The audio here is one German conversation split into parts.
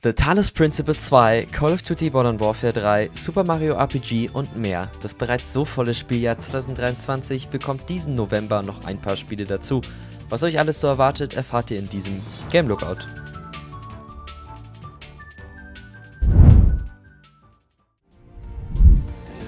The Talos Principle 2, Call of Duty Modern Warfare 3, Super Mario RPG und mehr. Das bereits so volle Spieljahr 2023 bekommt diesen November noch ein paar Spiele dazu. Was euch alles so erwartet, erfahrt ihr in diesem Game Lookout.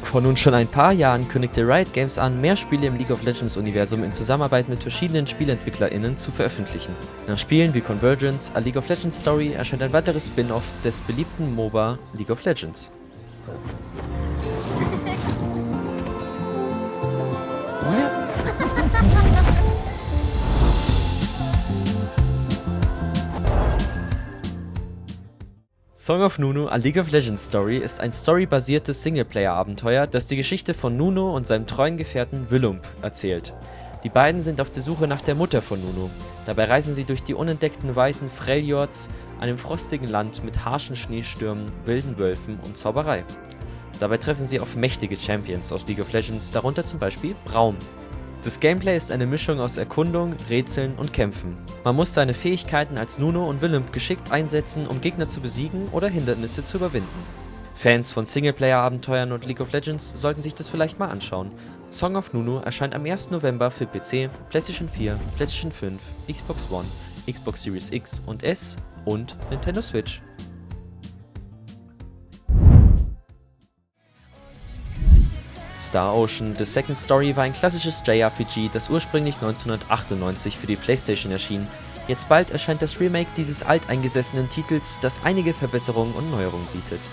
Vor nun schon ein paar Jahren kündigte Riot Games an, mehr Spiele im League of Legends Universum in Zusammenarbeit mit verschiedenen SpielentwicklerInnen zu veröffentlichen. Nach Spielen wie Convergence, A League of Legends Story erscheint ein weiteres Spin-off des beliebten MOBA League of Legends. Song of Nunu, A League of Legends Story ist ein storybasiertes Singleplayer-Abenteuer, das die Geschichte von Nunu und seinem treuen Gefährten Willump erzählt. Die beiden sind auf der Suche nach der Mutter von Nunu. Dabei reisen sie durch die unentdeckten Weiten Freljords, einem frostigen Land mit harschen Schneestürmen, wilden Wölfen und Zauberei. Dabei treffen sie auf mächtige Champions aus League of Legends, darunter zum Beispiel Braum. Das Gameplay ist eine Mischung aus Erkundung, Rätseln und Kämpfen. Man muss seine Fähigkeiten als Nunu und Willump geschickt einsetzen, um Gegner zu besiegen oder Hindernisse zu überwinden. Fans von Singleplayer-Abenteuern und League of Legends sollten sich das vielleicht mal anschauen. Song of Nunu erscheint am 1. November für PC, PlayStation 4, PlayStation 5, Xbox One, Xbox Series X und S und Nintendo Switch. Star Ocean: The Second Story war ein klassisches JRPG, das ursprünglich 1998 für die PlayStation erschien. Jetzt bald erscheint das Remake dieses alteingesessenen Titels, das einige Verbesserungen und Neuerungen bietet.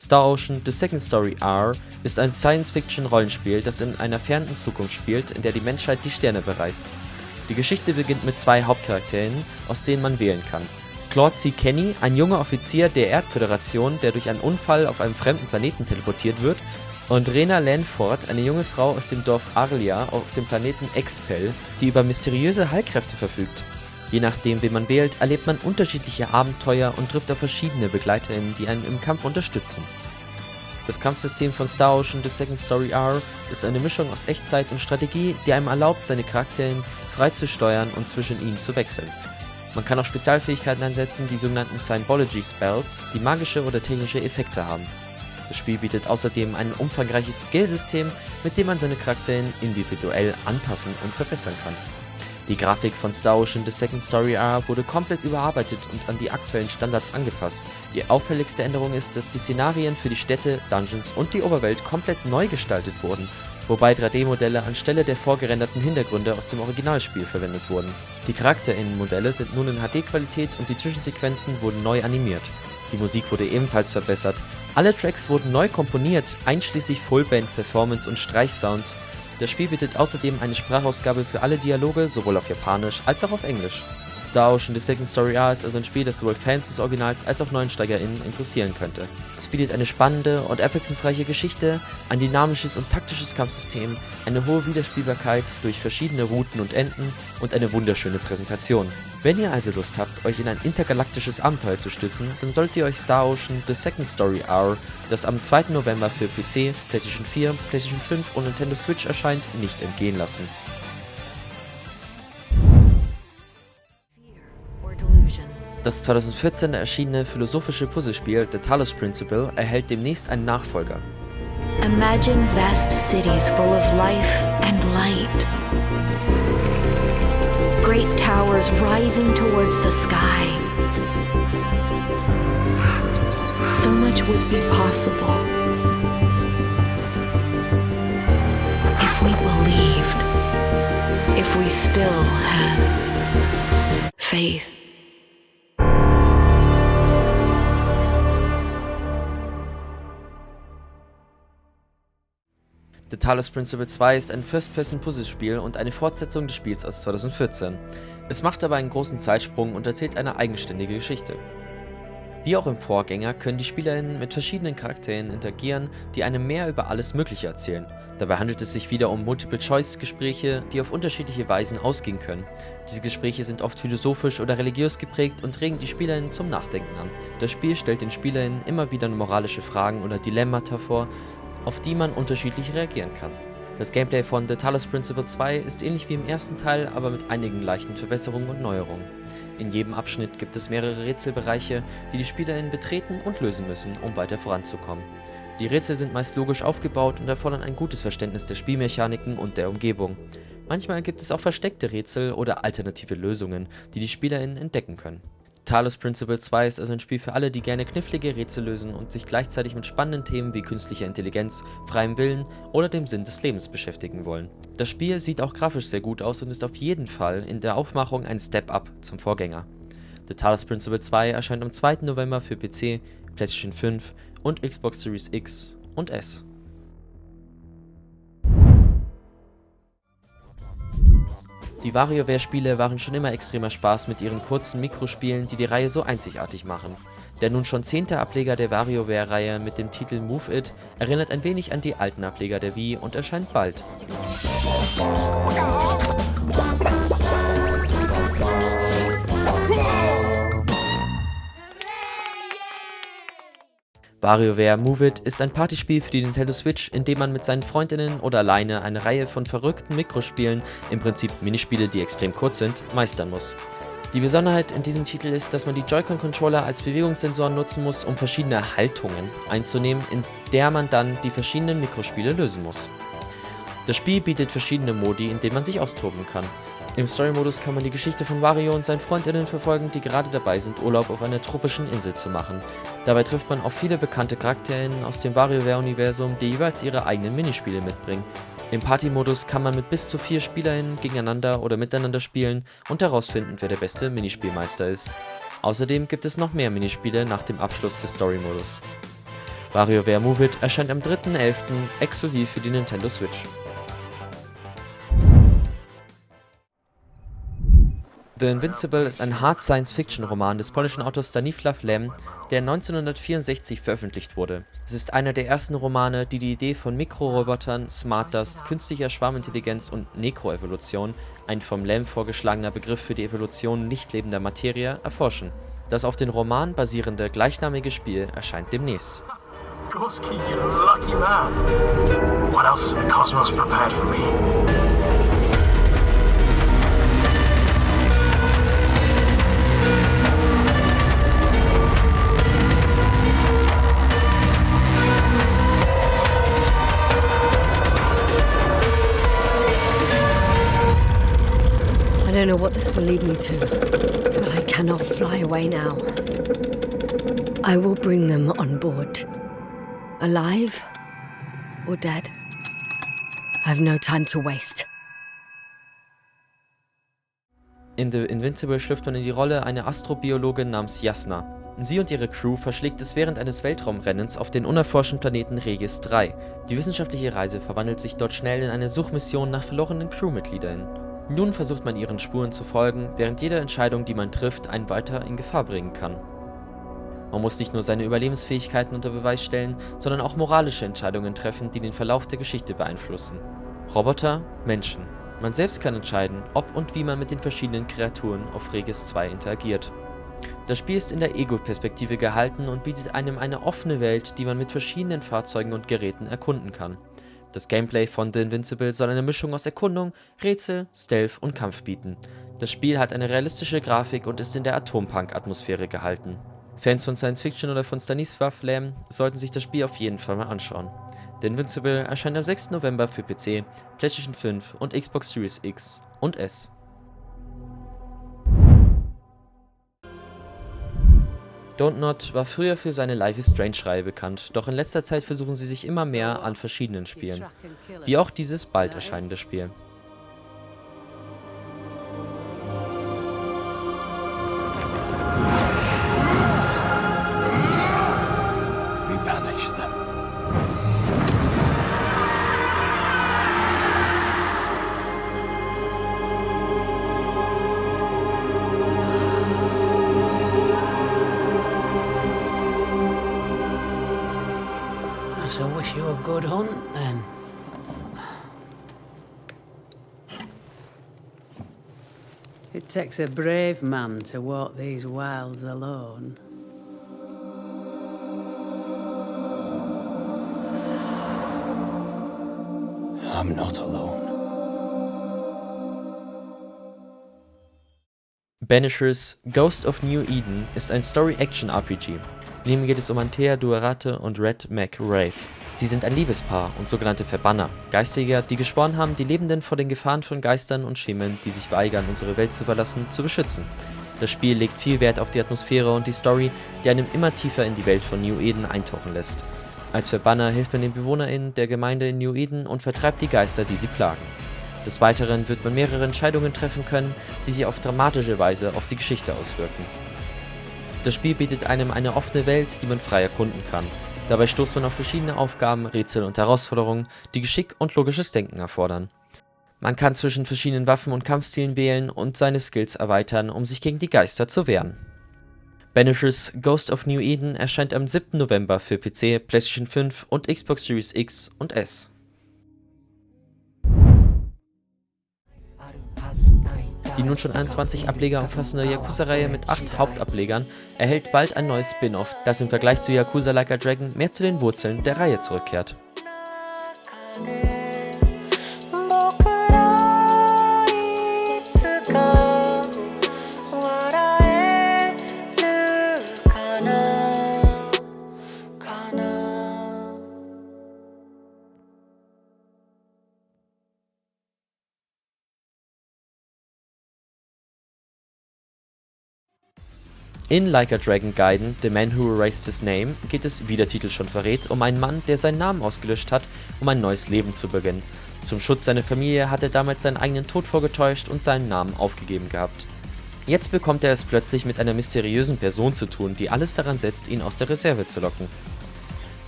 Star Ocean: The Second Story R ist ein Science-Fiction-Rollenspiel, das in einer fernen Zukunft spielt, in der die Menschheit die Sterne bereist. Die Geschichte beginnt mit zwei Hauptcharakteren, aus denen man wählen kann. Claude C. Kenny, ein junger Offizier der Erdföderation, der durch einen Unfall auf einem fremden Planeten teleportiert wird, und Rena Lanford, eine junge Frau aus dem Dorf Arlia auf dem Planeten Expel, die über mysteriöse Heilkräfte verfügt. Je nachdem, wen man wählt, erlebt man unterschiedliche Abenteuer und trifft auf verschiedene BegleiterInnen, die einen im Kampf unterstützen. Das Kampfsystem von Star Ocean: The Second Story R ist eine Mischung aus Echtzeit und Strategie, die einem erlaubt, seine Charaktere frei zu steuern und zwischen ihnen zu wechseln. Man kann auch Spezialfähigkeiten einsetzen, die sogenannten Symbology Spells, die magische oder technische Effekte haben. Das Spiel bietet außerdem ein umfangreiches Skillsystem, mit dem man seine Charaktere individuell anpassen und verbessern kann. Die Grafik von Star Ocean: The Second Story R wurde komplett überarbeitet und an die aktuellen Standards angepasst. Die auffälligste Änderung ist, dass die Szenarien für die Städte, Dungeons und die Oberwelt komplett neu gestaltet wurden, wobei 3D-Modelle anstelle der vorgerenderten Hintergründe aus dem Originalspiel verwendet wurden. Die CharakterInnen-Modelle sind nun in HD-Qualität und die Zwischensequenzen wurden neu animiert. Die Musik wurde ebenfalls verbessert. Alle Tracks wurden neu komponiert, einschließlich Fullband-Performance und Streichsounds. Das Spiel bietet außerdem eine Sprachausgabe für alle Dialoge, sowohl auf Japanisch als auch auf Englisch. Star Ocean: The Second Story R ist also ein Spiel, das sowohl Fans des Originals als auch NeuensteigerInnen interessieren könnte. Es bietet eine spannende und abwechslungsreiche Geschichte, ein dynamisches und taktisches Kampfsystem, eine hohe Wiederspielbarkeit durch verschiedene Routen und Enden und eine wunderschöne Präsentation. Wenn ihr also Lust habt, euch in ein intergalaktisches Abenteuer zu stützen, dann solltet ihr euch Star Ocean: The Second Story R, das am 2. November für PC, PlayStation 4, PlayStation 5 und Nintendo Switch erscheint, nicht entgehen lassen. Das 2014 erschienene philosophische Puzzlespiel The Talos Principle erhält demnächst einen Nachfolger. Imagine vast cities full of life and light. Great towers rising towards the sky. So much would be possible if we believed, if we still had faith. The Talos Principle 2 ist ein First-Person-Puzzlespiel und eine Fortsetzung des Spiels aus 2014. Es macht aber einen großen Zeitsprung und erzählt eine eigenständige Geschichte. Wie auch im Vorgänger können die SpielerInnen mit verschiedenen Charakteren interagieren, die einem mehr über alles Mögliche erzählen. Dabei handelt es sich wieder um Multiple-Choice-Gespräche, die auf unterschiedliche Weisen ausgehen können. Diese Gespräche sind oft philosophisch oder religiös geprägt und regen die SpielerInnen zum Nachdenken an. Das Spiel stellt den SpielerInnen immer wieder moralische Fragen oder Dilemmata vor, auf die man unterschiedlich reagieren kann. Das Gameplay von The Talos Principle 2 ist ähnlich wie im ersten Teil, aber mit einigen leichten Verbesserungen und Neuerungen. In jedem Abschnitt gibt es mehrere Rätselbereiche, die die SpielerInnen betreten und lösen müssen, um weiter voranzukommen. Die Rätsel sind meist logisch aufgebaut und erfordern ein gutes Verständnis der Spielmechaniken und der Umgebung. Manchmal gibt es auch versteckte Rätsel oder alternative Lösungen, die die SpielerInnen entdecken können. Talos Principle 2 ist also ein Spiel für alle, die gerne knifflige Rätsel lösen und sich gleichzeitig mit spannenden Themen wie künstlicher Intelligenz, freiem Willen oder dem Sinn des Lebens beschäftigen wollen. Das Spiel sieht auch grafisch sehr gut aus und ist auf jeden Fall in der Aufmachung ein Step-Up zum Vorgänger. The Talos Principle 2 erscheint am 2. November für PC, PlayStation 5 und Xbox Series X und S. Die WarioWare-Spiele waren schon immer extremer Spaß mit ihren kurzen Mikrospielen, die die Reihe so einzigartig machen. Der nun schon 10. Ableger der WarioWare-Reihe mit dem Titel Move It erinnert ein wenig an die alten Ableger der Wii und erscheint bald. WarioWare Move It ist ein Partyspiel für die Nintendo Switch, in dem man mit seinen Freundinnen oder alleine eine Reihe von verrückten Mikrospielen, im Prinzip Minispiele, die extrem kurz sind, meistern muss. Die Besonderheit in diesem Titel ist, dass man die Joy-Con-Controller als Bewegungssensoren nutzen muss, um verschiedene Haltungen einzunehmen, in der man dann die verschiedenen Mikrospiele lösen muss. Das Spiel bietet verschiedene Modi, in denen man sich austoben kann. Im Story-Modus kann man die Geschichte von Wario und seinen FreundInnen verfolgen, die gerade dabei sind, Urlaub auf einer tropischen Insel zu machen. Dabei trifft man auf viele bekannte CharakterInnen aus dem WarioWare-Universum, die jeweils ihre eigenen Minispiele mitbringen. Im Party-Modus kann man mit bis zu 4 SpielerInnen gegeneinander oder miteinander spielen und herausfinden, wer der beste Minispielmeister ist. Außerdem gibt es noch mehr Minispiele nach dem Abschluss des Story-Modus. WarioWare Move It erscheint am 3.11. exklusiv für die Nintendo Switch. The Invincible ist ein Hard-Science-Fiction-Roman des polnischen Autors Stanisław Lem, der 1964 veröffentlicht wurde. Es ist einer der ersten Romane, die die Idee von Mikrorobotern, Smart Dust, künstlicher Schwarmintelligenz und Nekroevolution, ein vom Lem vorgeschlagener Begriff für die Evolution nicht lebender Materie, erforschen. Das auf den Roman basierende gleichnamige Spiel erscheint demnächst. Gorski, you lucky man. What else is the cosmos prepared for me? I don't know what this will lead me to, but I cannot fly away now. I will bring them on board. Alive or dead. I have no time to waste. In The Invincible schlüpft man in die Rolle einer Astrobiologin namens Jasna. Sie und ihre Crew verschlägt es während eines Weltraumrennens auf den unerforschten Planeten Regis 3. Die wissenschaftliche Reise verwandelt sich dort schnell in eine Suchmission nach verlorenen Crewmitgliedern. Nun versucht man ihren Spuren zu folgen, während jede Entscheidung, die man trifft, einen weiter in Gefahr bringen kann. Man muss nicht nur seine Überlebensfähigkeiten unter Beweis stellen, sondern auch moralische Entscheidungen treffen, die den Verlauf der Geschichte beeinflussen. Roboter, Menschen. Man selbst kann entscheiden, ob und wie man mit den verschiedenen Kreaturen auf Regis 2 interagiert. Das Spiel ist in der Ego-Perspektive gehalten und bietet einem eine offene Welt, die man mit verschiedenen Fahrzeugen und Geräten erkunden kann. Das Gameplay von The Invincible soll eine Mischung aus Erkundung, Rätsel, Stealth und Kampf bieten. Das Spiel hat eine realistische Grafik und ist in der Atompunk-Atmosphäre gehalten. Fans von Science Fiction oder von Stanisław Lem sollten sich das Spiel auf jeden Fall mal anschauen. The Invincible erscheint am 6. November für PC, PlayStation 5 und Xbox Series X und S. Dontnod war früher für seine Life is Strange-Reihe bekannt, doch in letzter Zeit versuchen sie sich immer mehr an verschiedenen Spielen, wie auch dieses bald erscheinende Spiel. We banish them. I wish you a good hunt, then. It takes a brave man to walk these wilds alone. I'm not alone. Banishers Ghost of New Eden ist ein Story-Action-RPG. In ihm geht es um Antea Duerate und Red Mac Wraith. Sie sind ein Liebespaar und sogenannte Verbanner, Geisterjäger, die geschworen haben, die Lebenden vor den Gefahren von Geistern und Schemen, die sich weigern, unsere Welt zu verlassen, zu beschützen. Das Spiel legt viel Wert auf die Atmosphäre und die Story, die einem immer tiefer in die Welt von New Eden eintauchen lässt. Als Verbanner hilft man den BewohnerInnen der Gemeinde in New Eden und vertreibt die Geister, die sie plagen. Des Weiteren wird man mehrere Entscheidungen treffen können, die sich auf dramatische Weise auf die Geschichte auswirken. Das Spiel bietet einem eine offene Welt, die man frei erkunden kann. Dabei stoßt man auf verschiedene Aufgaben, Rätsel und Herausforderungen, die Geschick und logisches Denken erfordern. Man kann zwischen verschiedenen Waffen und Kampfstilen wählen und seine Skills erweitern, um sich gegen die Geister zu wehren. Banishers Ghost of New Eden erscheint am 7. November für PC, PlayStation 5 und Xbox Series X und S. Die nun schon 21 Ableger umfassende Yakuza-Reihe mit 8 Hauptablegern erhält bald ein neues Spin-off, das im Vergleich zu Yakuza Like a Dragon mehr zu den Wurzeln der Reihe zurückkehrt. In Like a Dragon Gaiden, The Man Who Erased His Name, geht es, wie der Titel schon verrät, um einen Mann, der seinen Namen ausgelöscht hat, um ein neues Leben zu beginnen. Zum Schutz seiner Familie hat er damals seinen eigenen Tod vorgetäuscht und seinen Namen aufgegeben gehabt. Jetzt bekommt er es plötzlich mit einer mysteriösen Person zu tun, die alles daran setzt, ihn aus der Reserve zu locken.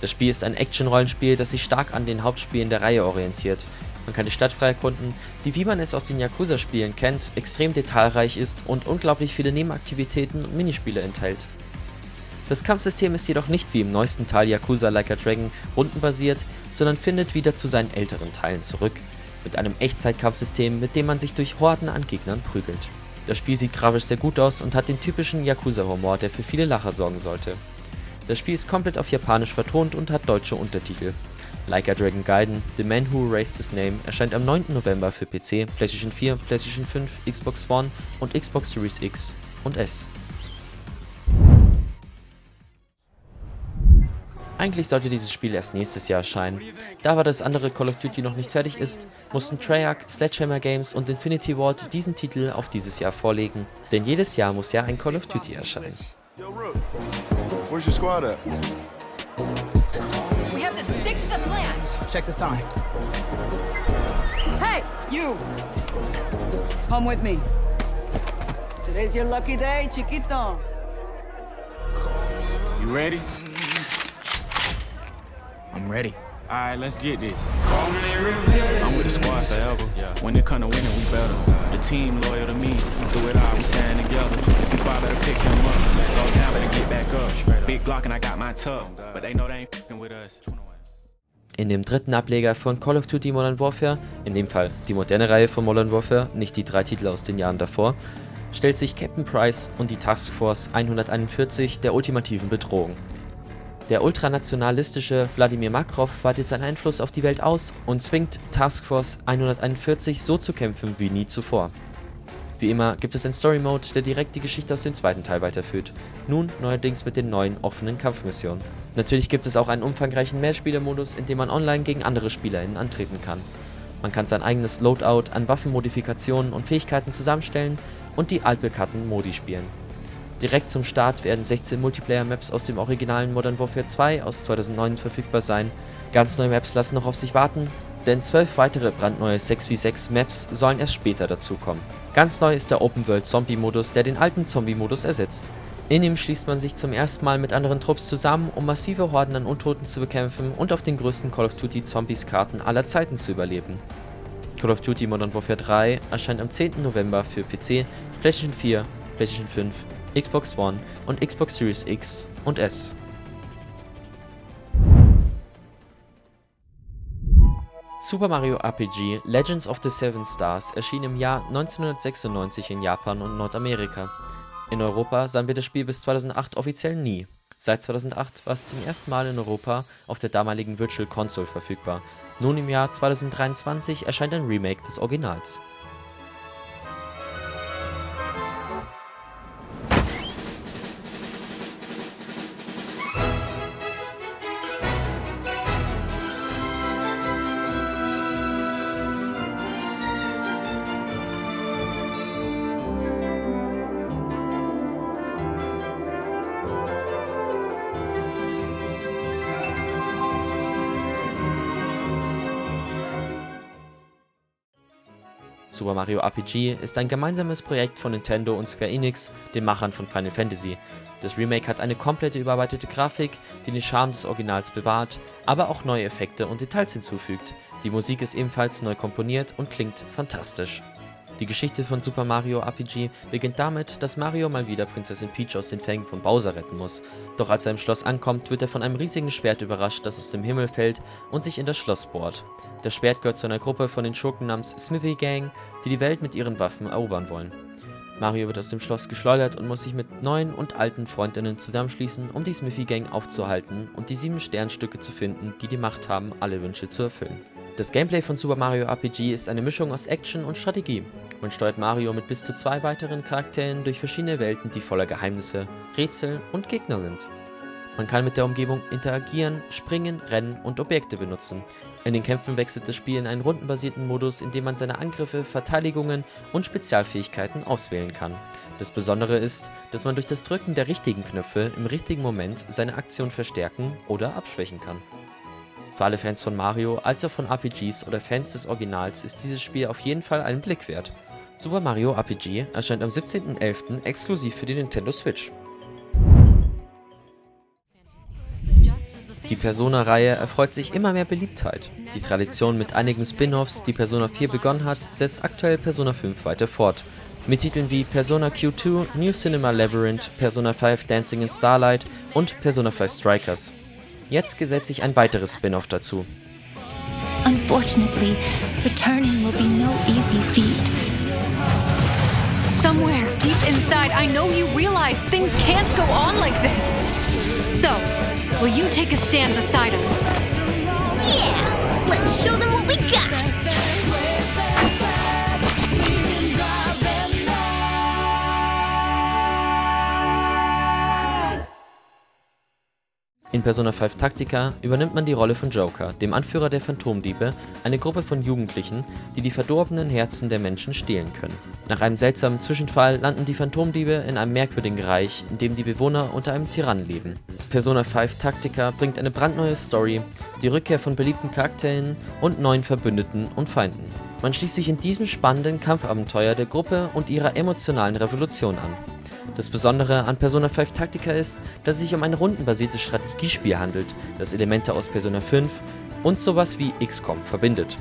Das Spiel ist ein Action-Rollenspiel, das sich stark an den Hauptspielen der Reihe orientiert. Man kann die Stadt frei erkunden, die, wie man es aus den Yakuza-Spielen kennt, extrem detailreich ist und unglaublich viele Nebenaktivitäten und Minispiele enthält. Das Kampfsystem ist jedoch nicht wie im neuesten Teil Yakuza Like a Dragon rundenbasiert, sondern findet wieder zu seinen älteren Teilen zurück, mit einem Echtzeitkampfsystem, mit dem man sich durch Horden an Gegnern prügelt. Das Spiel sieht grafisch sehr gut aus und hat den typischen Yakuza-Humor, der für viele Lacher sorgen sollte. Das Spiel ist komplett auf Japanisch vertont und hat deutsche Untertitel. Like a Dragon Gaiden, The Man Who Erased His Name erscheint am 9. November für PC, PlayStation 4, PlayStation 5, Xbox One und Xbox Series X und S. Eigentlich sollte dieses Spiel erst nächstes Jahr erscheinen. Da aber das andere Call of Duty noch nicht fertig ist, mussten Treyarch, Sledgehammer Games und Infinity Ward diesen Titel auf dieses Jahr vorlegen, denn jedes Jahr muss ja ein Call of Duty erscheinen. Yo, Rook, where's your squad at? We have to stick to the plan. Check the time. Hey, you! Come with me. Today's your lucky day, chiquito. You ready? I'm ready. Alright, let's get this. I'm with the squad forever. When it come to winning, we better. The team loyal to me. Through it all, we stand together. If we fall, better pick him up. Go down, better get back up. Big Glock and I got my tub. But they know they ain't fucking with us. In dem dritten Ableger von Call of Duty Modern Warfare, in dem Fall die moderne Reihe von Modern Warfare, nicht die 3 Titel aus den Jahren davor, stellt sich Captain Price und die Task Force 141 der ultimativen Bedrohung. Der ultranationalistische Wladimir Makrov weitet seinen Einfluss auf die Welt aus und zwingt Task Force 141 so zu kämpfen wie nie zuvor. Wie immer gibt es einen Story-Mode, der direkt die Geschichte aus dem zweiten Teil weiterführt, nun neuerdings mit den neuen offenen Kampfmissionen. Natürlich gibt es auch einen umfangreichen Mehrspieler-Modus, in dem man online gegen andere SpielerInnen antreten kann. Man kann sein eigenes Loadout an Waffenmodifikationen und Fähigkeiten zusammenstellen und die altbekannten Modi spielen. Direkt zum Start werden 16 Multiplayer-Maps aus dem originalen Modern Warfare 2 aus 2009 verfügbar sein. Ganz neue Maps lassen noch auf sich warten, denn 12 weitere brandneue 6v6 Maps sollen erst später dazukommen. Ganz neu ist der Open-World-Zombie-Modus, der den alten Zombie-Modus ersetzt. In ihm schließt man sich zum ersten Mal mit anderen Trupps zusammen, um massive Horden an Untoten zu bekämpfen und auf den größten Call of Duty Zombies-Karten aller Zeiten zu überleben. Call of Duty Modern Warfare 3 erscheint am 10. November für PC, PlayStation 4, PlayStation 5, Xbox One und Xbox Series X und S. Super Mario RPG Legends of the Seven Stars erschien im Jahr 1996 in Japan und Nordamerika. In Europa sahen wir das Spiel bis 2008 offiziell nie. Seit 2008 war es zum ersten Mal in Europa auf der damaligen Virtual Console verfügbar. Nun im Jahr 2023 erscheint ein Remake des Originals. Super Mario RPG ist ein gemeinsames Projekt von Nintendo und Square Enix, den Machern von Final Fantasy. Das Remake hat eine komplette überarbeitete Grafik, die den Charme des Originals bewahrt, aber auch neue Effekte und Details hinzufügt. Die Musik ist ebenfalls neu komponiert und klingt fantastisch. Die Geschichte von Super Mario RPG beginnt damit, dass Mario mal wieder Prinzessin Peach aus den Fängen von Bowser retten muss. Doch als er im Schloss ankommt, wird er von einem riesigen Schwert überrascht, das aus dem Himmel fällt und sich in das Schloss bohrt. Das Schwert gehört zu einer Gruppe von den Schurken namens Smithy Gang, die die Welt mit ihren Waffen erobern wollen. Mario wird aus dem Schloss geschleudert und muss sich mit neuen und alten Freundinnen zusammenschließen, um die Smithy Gang aufzuhalten und die 7 Sternstücke zu finden, die die Macht haben, alle Wünsche zu erfüllen. Das Gameplay von Super Mario RPG ist eine Mischung aus Action und Strategie. Man steuert Mario mit bis zu 2 weiteren Charakteren durch verschiedene Welten, die voller Geheimnisse, Rätsel und Gegner sind. Man kann mit der Umgebung interagieren, springen, rennen und Objekte benutzen. In den Kämpfen wechselt das Spiel in einen rundenbasierten Modus, in dem man seine Angriffe, Verteidigungen und Spezialfähigkeiten auswählen kann. Das Besondere ist, dass man durch das Drücken der richtigen Knöpfe im richtigen Moment seine Aktion verstärken oder abschwächen kann. Für alle Fans von Mario, als auch von RPGs oder Fans des Originals ist dieses Spiel auf jeden Fall einen Blick wert. Super Mario RPG erscheint am 17.11. exklusiv für die Nintendo Switch. Die Persona-Reihe erfreut sich immer mehr Beliebtheit. Die Tradition mit einigen Spin-offs, die Persona 4 begonnen hat, setzt aktuell Persona 5 weiter fort. Mit Titeln wie Persona Q2, New Cinema Labyrinth, Persona 5 Dancing in Starlight und Persona 5 Strikers. Jetzt gesellt sich ein weiteres Spin-off dazu. Unfortunately, returning will be no easy feat. Somewhere deep inside, I know you realize things can't go on like this. So, will you take a stand beside us? Yeah, let's show them what we got. In Persona 5 Tactica übernimmt man die Rolle von Joker, dem Anführer der Phantomdiebe, eine Gruppe von Jugendlichen, die die verdorbenen Herzen der Menschen stehlen können. Nach einem seltsamen Zwischenfall landen die Phantomdiebe in einem merkwürdigen Reich, in dem die Bewohner unter einem Tyrannen leben. Persona 5 Tactica bringt eine brandneue Story, die Rückkehr von beliebten Charakteren und neuen Verbündeten und Feinden. Man schließt sich in diesem spannenden Kampfabenteuer der Gruppe und ihrer emotionalen Revolution an. Das Besondere an Persona 5 Tactica ist, dass es sich um ein rundenbasiertes Strategiespiel handelt, das Elemente aus Persona 5 und sowas wie XCOM verbindet.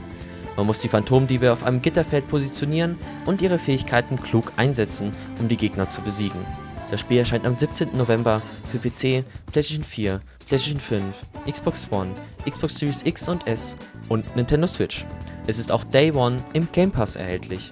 Man muss die Phantomdiebe auf einem Gitterfeld positionieren und ihre Fähigkeiten klug einsetzen, um die Gegner zu besiegen. Das Spiel erscheint am 17. November für PC, PlayStation 4, PlayStation 5, Xbox One, Xbox Series X und S und Nintendo Switch. Es ist auch Day One im Game Pass erhältlich.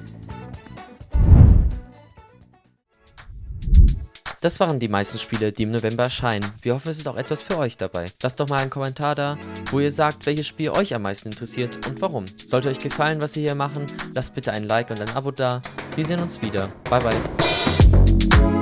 Das waren die meisten Spiele, die im November erscheinen. Wir hoffen, es ist auch etwas für euch dabei. Lasst doch mal einen Kommentar da, wo ihr sagt, welches Spiel euch am meisten interessiert und warum. Sollte euch gefallen, was wir hier machen, lasst bitte ein Like und ein Abo da. Wir sehen uns wieder. Bye bye.